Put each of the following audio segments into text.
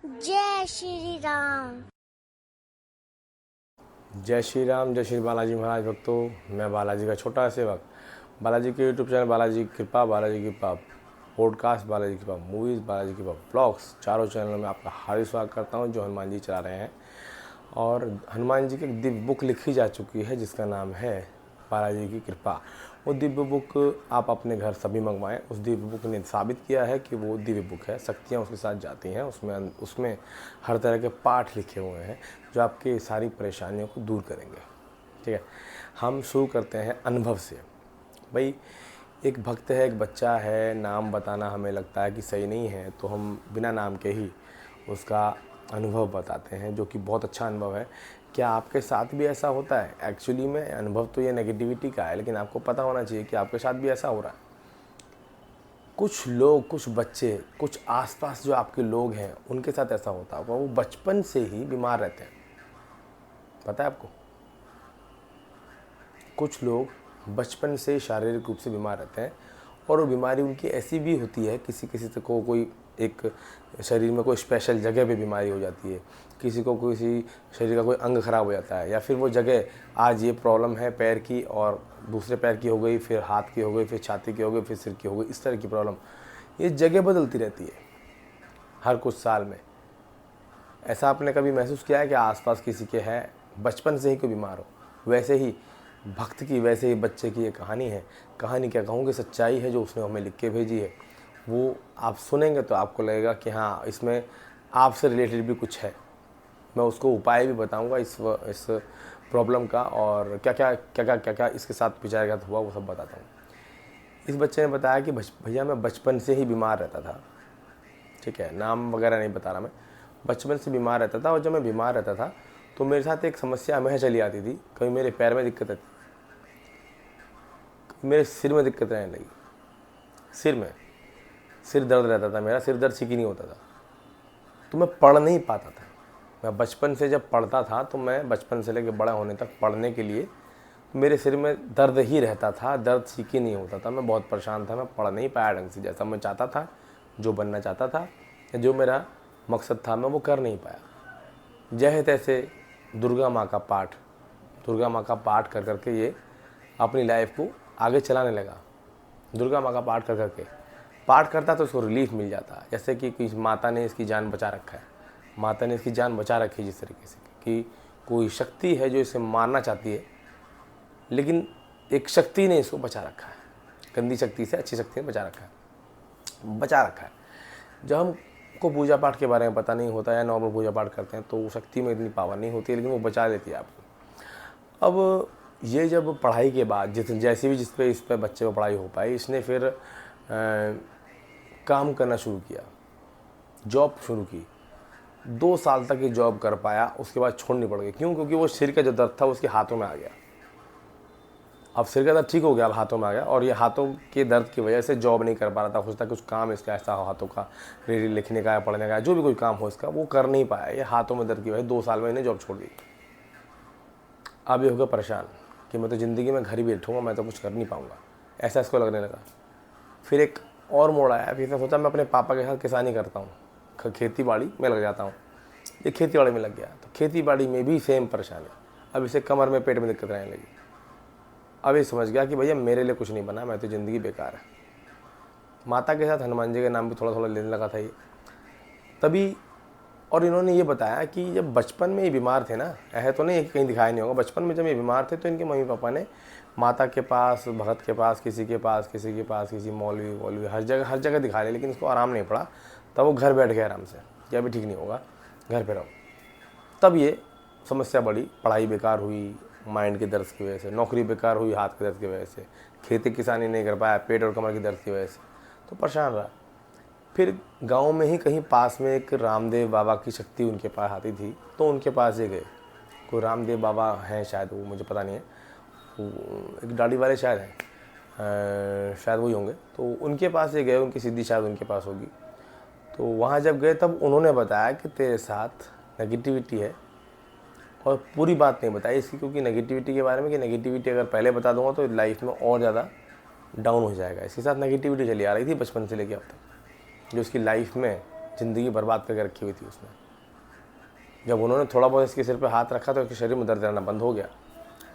जय श्री राम। जय श्री राम, जय श्री बालाजी महाराज भक्तों। मैं बालाजी का छोटा सेवक। बालाजी के यूट्यूब चैनल बालाजी की कृपा, बालाजी की कृपा पॉडकास्ट, बालाजी की कृपा मूवीज़, बालाजी की कृपा ब्लॉग्स, चारों चैनलों में आपका हार्दिक स्वागत करता हूं, जो हनुमान जी चला रहे हैं। और हनुमान जी की एक दिव्य बुक लिखी जा चुकी है जिसका नाम है बालाजी की कृपा। वो दिव्य बुक आप अपने घर सभी मंगवाएं। उस दिव्य बुक ने साबित किया है कि वो दिव्य बुक है, शक्तियाँ उसके साथ जाती हैं। उसमें हर तरह के पाठ लिखे हुए हैं जो आपकी सारी परेशानियों को दूर करेंगे। ठीक है, हम शुरू करते हैं अनुभव से। भाई, एक भक्त है, एक बच्चा है, नाम बताना हमें लगता है कि सही नहीं है, तो हम बिना नाम के ही उसका अनुभव बताते हैं, जो कि बहुत अच्छा अनुभव है। क्या आपके साथ भी ऐसा होता है? एक्चुअली में अनुभव तो ये नेगेटिविटी का है, लेकिन आपको पता होना चाहिए कि आपके साथ भी ऐसा हो रहा है। कुछ लोग, कुछ बच्चे, कुछ आसपास जो आपके लोग हैं उनके साथ ऐसा होता होगा। वो बचपन से ही बीमार रहते हैं, पता है आपको? कुछ लोग बचपन से शारीरिक रूप से बीमार रहते हैं और वो बीमारी उनकी ऐसी भी होती है, किसी किसी को कोई एक शरीर में कोई स्पेशल जगह पे बीमारी हो जाती है, किसी को किसी शरीर का कोई अंग खराब हो जाता है, या फिर वो जगह आज ये प्रॉब्लम है पैर की और दूसरे पैर की हो गई, फिर हाथ की हो गई, फिर छाती की हो गई, फिर सिर की हो गई। इस तरह की प्रॉब्लम ये जगह बदलती रहती है हर कुछ साल में। ऐसा आपने कभी महसूस किया है कि आसपास किसी के है, बचपन से ही कोई बीमार हो? वैसे ही भक्त की, वैसे ही बच्चे की ये कहानी है। कहानी क्या कहूँ कि सच्चाई है जो उसने हमें लिख के भेजी है। वो आप सुनेंगे तो आपको लगेगा कि हाँ, इसमें आपसे रिलेटेड भी कुछ है। मैं उसको उपाय भी बताऊंगा इस प्रॉब्लम का, और क्या क्या इसके साथ विचारघात हुआ वो सब बताता हूँ। इस बच्चे ने बताया कि भैया मैं बचपन से ही बीमार रहता था। ठीक है, नाम वगैरह नहीं बता रहा मैं। बचपन से बीमार रहता था, और जब मैं बीमार रहता था तो मेरे साथ एक समस्या हमेशा चली आती थी। कभी मेरे पैर में दिक्कत आती, मेरे सिर में दिक्कत रहने लगी। सिर दर्द रहता था, मेरा सिर दर्द ठीक ही नहीं होता था, तो मैं पढ़ नहीं पाता था। मैं बचपन से जब पढ़ता था, तो मैं बचपन से लेकर बड़ा होने तक पढ़ने के लिए मेरे सिर में दर्द ही रहता था, दर्द ठीक ही नहीं होता था। मैं बहुत परेशान था, मैं पढ़ नहीं पाया ढंग से, जैसा मैं चाहता था, जो बनना चाहता था, जो मेरा मकसद था, मैं वो कर नहीं पाया। जैसे तैसे दुर्गा माँ का पाठ कर करके ये अपनी लाइफ को आगे चलाने लगा। दुर्गा माँ का पाठ कर करके पाठ करता तो उसको रिलीफ मिल जाता। जैसे कि किसी माता ने इसकी जान बचा रखा है, माता ने इसकी जान बचा रखी है, जिस तरीके से कि कोई शक्ति है जो इसे मारना चाहती है, लेकिन एक शक्ति ने इसको बचा रखा है। गंदी शक्ति से अच्छी शक्ति ने बचा रखा है। जब हमको पूजा पाठ के बारे में पता नहीं होता या नॉर्मल पूजा पाठ करते हैं, तो वो शक्ति में इतनी पावर नहीं होती है, लेकिन वो बचा लेती है आपको। अब ये जब पढ़ाई के बाद जैसे भी इस पे बच्चे को पढ़ाई हो पाई, इसने फिर काम करना शुरू किया, जॉब शुरू की। 2 साल तक ये जॉब कर पाया, उसके बाद छोड़नी पड़ गई। क्यों? क्योंकि वो सिर का जो दर्द था उसके हाथों में आ गया। अब सिर का दर्द ठीक हो गया, अब हाथों में आ गया, और ये हाथों के दर्द की वजह से जॉब नहीं कर पा रहा था। हो सकता है कुछ काम इसका ऐसा हो, हाथों का लिखने का या पढ़ने का, जो भी कोई काम हो इसका, वो कर नहीं पाया। ये हाथों में दर्द की वजह 2 साल में इन्हें जॉब छोड़ दी। अब ये हो गया परेशान कि मैं तो ज़िंदगी में घर ही बैठूँगा, मैं तो कुछ कर नहीं पाऊँगा, ऐसा इसको लगने लगा। फिर एक और मोड़ आया, फिर सोचा मैं अपने पापा के साथ किसानी करता हूँ, खेती बाड़ी में लग जाता हूँ। ये खेती बाड़ी में लग गया, तो खेती बाड़ी में भी सेम परेशानी। अब इसे कमर में, पेट में दिक्कत रहने लगी। अब ये समझ गया कि भैया मेरे लिए कुछ नहीं बना, मैं तो ज़िंदगी बेकार है। माता के साथ हनुमान जी का नाम भी थोड़ा थोड़ा लेने लगा था ये तभी। और इन्होंने ये बताया कि जब बचपन में ये बीमार थे ना, ऐसा तो नहीं कहीं दिखाया नहीं होगा, बचपन में जब ये बीमार थे तो इनके मम्मी पापा ने माता के पास, भगत के पास, किसी मौलवी हर जगह दिखा लिया, लेकिन इसको आराम नहीं पड़ा। तब वो घर बैठ गया आराम से कि अभी ठीक नहीं होगा, घर पे रहो। तब ये समस्या बढ़ी, पढ़ाई बेकार हुई माइंड के दर्द की वजह से, नौकरी बेकार हुई हाथ के दर्द की वजह से, खेती किसानी नहीं कर पाया पेट और कमर के दर्द की वजह से, तो परेशान रहा। फिर गांव में ही कहीं पास में एक रामदेव बाबा की शक्ति उनके पास आती थी, तो उनके पास ही गए। कोई रामदेव बाबा हैं शायद, वो मुझे पता नहीं है, एक दाढ़ी वाले शायद हैं, शायद वही होंगे। तो उनके पास ही गए, उनकी सिद्धि शायद उनके पास होगी। तो वहाँ जब गए तब उन्होंने बताया कि तेरे साथ नेगेटिविटी है, और पूरी बात नहीं बताई इसकी, क्योंकि नेगेटिविटी के बारे में, कि नेगेटिविटी अगर पहले बता दूंगा तो लाइफ में और ज़्यादा डाउन हो जाएगा। इसके साथ नेगेटिविटी चली आ रही थी बचपन से लेकर अब तक, जो उसकी लाइफ में ज़िंदगी बर्बाद करके रखी हुई थी उसने। जब उन्होंने थोड़ा बहुत इसके सिर पे हाथ रखा तो इसके शरीर में दर्द रहना बंद हो गया,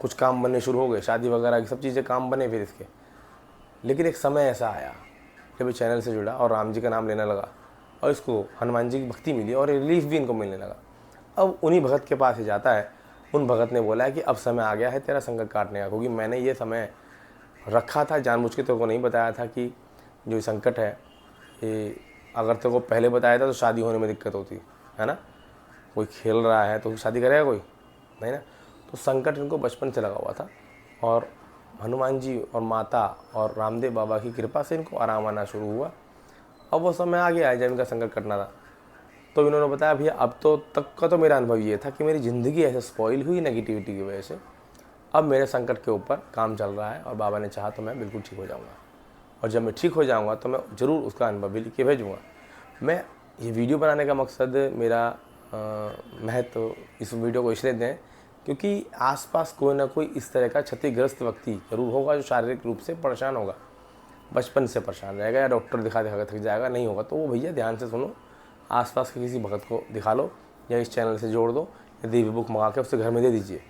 कुछ काम बनने शुरू हो गए, शादी वगैरह की सब चीज़ें काम बने फिर इसके। लेकिन एक समय ऐसा आया जब ये चैनल से जुड़ा और राम जी का नाम लेने लगा और इसको हनुमान जी की भक्ति मिली और रिलीफ भी इनको मिलने लगा। अब उन्हीं भगत के पास ही जाता है। उन भगत ने बोला है कि अब समय आ गया है तेरा संकट काटने का, क्योंकि मैंने ये समय रखा था जानबूझ के, तेरे को नहीं बताया था कि जो संकट है ये अगर तेरे को पहले बताया था तो शादी होने में दिक्कत होती है ना। कोई खेल रहा है तो शादी करेगा कोई नहीं ना। तो संकट इनको बचपन से लगा हुआ था और हनुमान जी और माता और रामदेव बाबा की कृपा से इनको आराम आना शुरू हुआ। अब वो समय आ गया है जब इनका संकट कटना था। तो इन्होंने बताया भैया अब तो तक का तो मेरा अनुभव ये था कि मेरी ज़िंदगी ऐसे स्पॉइल हुई नेगेटिविटी की वजह से। अब मेरे संकट के ऊपर काम चल रहा है और बाबा ने चाहा तो मैं बिल्कुल ठीक हो जाऊँगा, और जब मैं ठीक हो जाऊँगा तो मैं ज़रूर उसका अनुभव भी लिख के भेजूँगा। मैं ये वीडियो बनाने का मकसद मेरा महत्व इस वीडियो को इसलिए दें क्योंकि आसपास कोई ना कोई इस तरह का क्षतिग्रस्त व्यक्ति ज़रूर होगा जो शारीरिक रूप से परेशान होगा, बचपन से परेशान रहेगा या डॉक्टर दिखा दिखा थक जाएगा। नहीं होगा तो वो भैया ध्यान से सुनो, आसपास के किसी भगत को दिखा लो या इस चैनल से जोड़ दो या दिव्य बुक मंगा के उससे घर में दे दीजिए।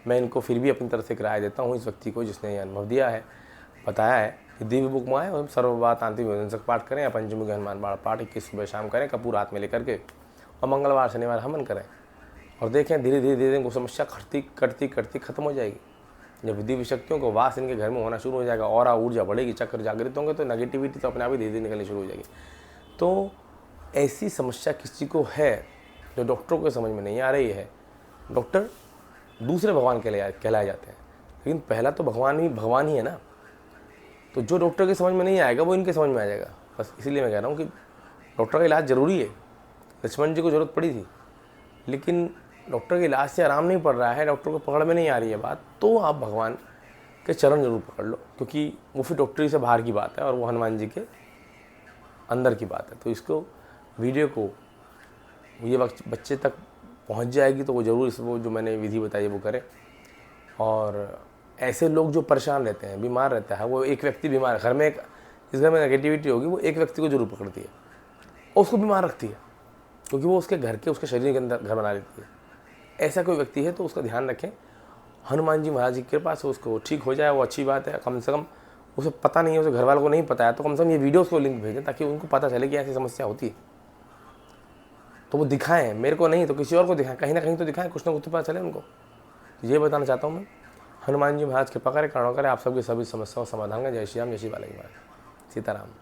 मैं इनको फिर भी अपनी तरफ से किराया देता हूँ इस व्यक्ति को जिसने ये अनुभव दिया है, बताया है कि दिव्य बुक मंगाएं और सर्वबात आंतरिक विध्वंसक पाठ करें या पंचमुखी हनुमान बाण पाठ 21 सुबह शाम करें कपूर हाथ में लेकर के, और मंगलवार शनिवार हवन करें और देखें धीरे धीरे धीरे वो समस्या कटती खत्म हो जाएगी। जब दिव्य शक्तियों को वास इनके घर में होना शुरू हो जाएगा और ऊर्जा बढ़ेगी, चक्र जागृत होंगे तो नेगेटिविटी तो अपने आप ही धीरे धीरे निकलनी शुरू हो जाएगी। तो ऐसी समस्या किसी को है जो डॉक्टरों को समझ में नहीं आ रही है, डॉक्टर दूसरे भगवान कहलाए जाते हैं, लेकिन पहला तो भगवान ही है ना। तो जो डॉक्टर के समझ में नहीं आएगा वो इनके समझ में आ जाएगा। बस इसीलिए मैं कह रहा हूँ कि डॉक्टर का इलाज ज़रूरी है। लक्ष्मण जी को ज़रूरत पड़ी थी, लेकिन डॉक्टर के इलाज से आराम नहीं पड़ रहा है, डॉक्टर को पकड़ में नहीं आ रही है बात, तो आप भगवान के चरण जरूर पकड़ लो, क्योंकि वो फिर डॉक्टरी से बाहर की बात है और वो हनुमान जी के अंदर की बात है। तो इसको वीडियो को ये वक्त बच्चे तक पहुंच जाएगी तो वो ज़रूर वो जो मैंने विधि बताई वो करें। और ऐसे लोग जो परेशान रहते हैं, बीमार रहता है, वो एक व्यक्ति बीमार है घर में, जिस घर में नेगेटिविटी होगी वो एक व्यक्ति को जरूर पकड़ती है और उसको बीमार रखती है, क्योंकि वो उसके घर के उसके शरीर के अंदर घर बना लेती है। ऐसा कोई व्यक्ति है तो उसका ध्यान रखें, हनुमान जी महाराज की कृपा से उसको ठीक हो जाए वो अच्छी बात है। कम से कम उसे पता नहीं है, उसे घर वालों को नहीं पता है, तो कम से कम ये वीडियो को लिंक भेजें ताकि उनको पता चले कि ऐसी समस्या होती है, तो वो दिखाएं। मेरे को नहीं तो किसी और को दिखाएं, कहीं ना कहीं तो दिखाएं, कुछ ना कुछ तो पता चले उनको। ये बताना चाहता हूँ मैं। हनुमान जी महाराज कृपा करें, करुणा करें, आप सबकी सभी समस्याओं समाधान का। जय श्री राम, जय श्री बालाजी महाराज, सीताराम।